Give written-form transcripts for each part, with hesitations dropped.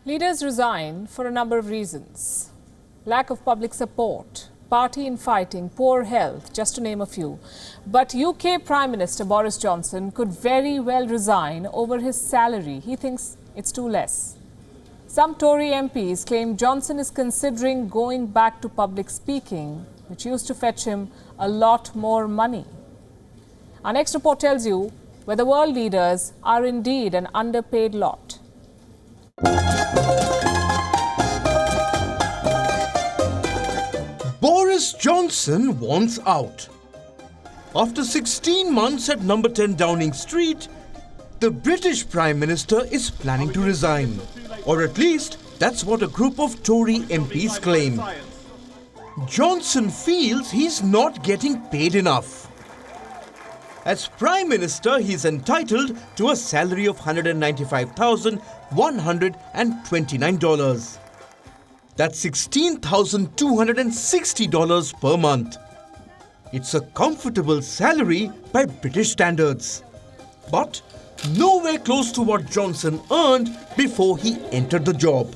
Leaders resign for a number of reasons. Lack of public support, party infighting, poor health, just to name a few. But UK Prime Minister Boris Johnson could very well resign over his salary. He thinks it's too less. Some Tory MPs claim Johnson is considering going back to public speaking, which used to fetch him a lot more money. Our next report tells you whether world leaders are indeed an underpaid lot. Boris Johnson wants out. After 16 months at number 10 Downing Street, the British Prime Minister is planning to resign. Or at least, that's what a group of Tory MPs claim. Johnson feels he's not getting paid enough. As Prime Minister, he's entitled to a salary of $195,129. That's $16,260 per month. It's a comfortable salary by British standards, but nowhere close to what Johnson earned before he entered the job.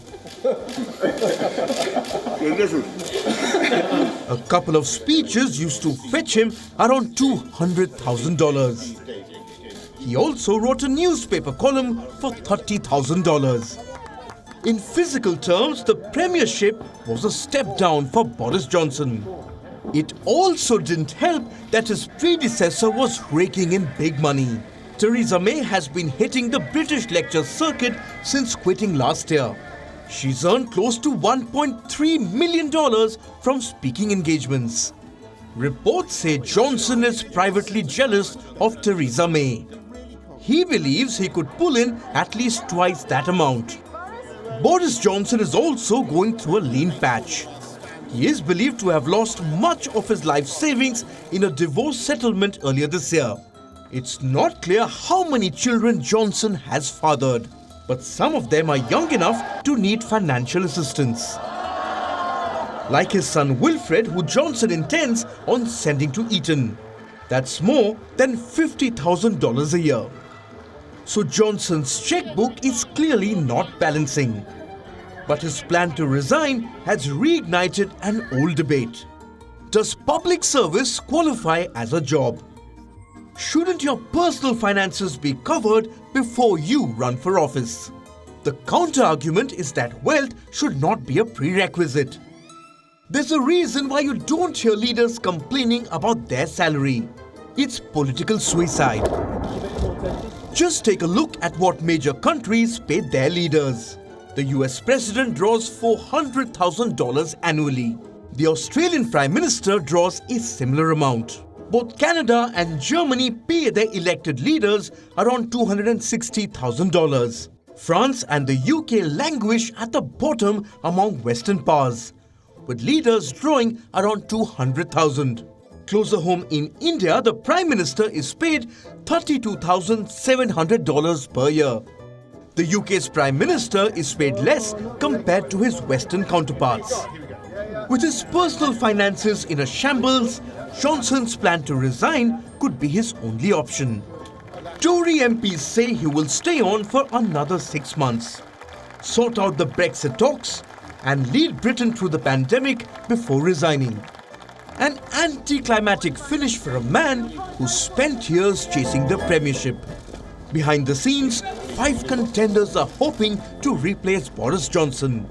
A couple of speeches used to fetch him around $200,000. He also wrote a newspaper column for $30,000. In physical terms, the premiership was a step down for Boris Johnson. It also didn't help that his predecessor was raking in big money. Theresa May has been hitting the British lecture circuit since quitting last year. She's earned close to $1.3 million from speaking engagements. Reports say Johnson is privately jealous of Theresa May. He believes he could pull in at least twice that amount. Boris Johnson is also going through a lean patch. He is believed to have lost much of his life savings in a divorce settlement earlier this year. It's not clear how many children Johnson has fathered, but some of them are young enough to need financial assistance. Like his son Wilfred, who Johnson intends on sending to Eton. That's more than $50,000 a year. So Johnson's checkbook is clearly not balancing. But his plan to resign has reignited an old debate. Does public service qualify as a job? Shouldn't your personal finances be covered before you run for office? The counter-argument is that wealth should not be a prerequisite. There's a reason why you don't hear leaders complaining about their salary. It's political suicide. Just take a look at what major countries pay their leaders. The US President draws $400,000 annually. The Australian Prime Minister draws a similar amount. Both Canada and Germany pay their elected leaders around $260,000. France and the UK languish at the bottom among Western powers, with leaders drawing around $200,000. Closer home in India, the Prime Minister is paid $32,700 per year. The UK's Prime Minister is paid less compared to his Western counterparts. With his personal finances in a shambles, Johnson's plan to resign could be his only option. Tory MPs say he will stay on for another 6 months, sort out the Brexit talks, and lead Britain through the pandemic before resigning. An anticlimactic finish for a man who spent years chasing the premiership. Behind the scenes, 5 contenders are hoping to replace Boris Johnson.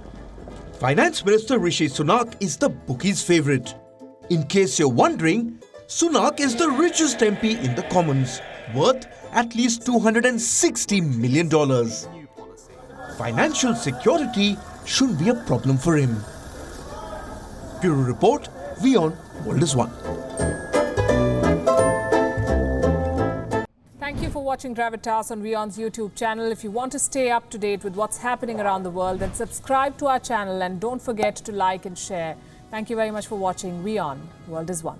Finance Minister Rishi Sunak is the bookies' favourite. In case you're wondering, Sunak is the richest MP in the Commons, worth at least $260 million. Financial security shouldn't be a problem for him. Bureau Report, WION World is One. Thank you for watching Gravitas on WION's YouTube channel. If you want to stay up to date with what's happening around the world, then subscribe to our channel and don't forget to like and share. Thank you very much for watching WION World is One.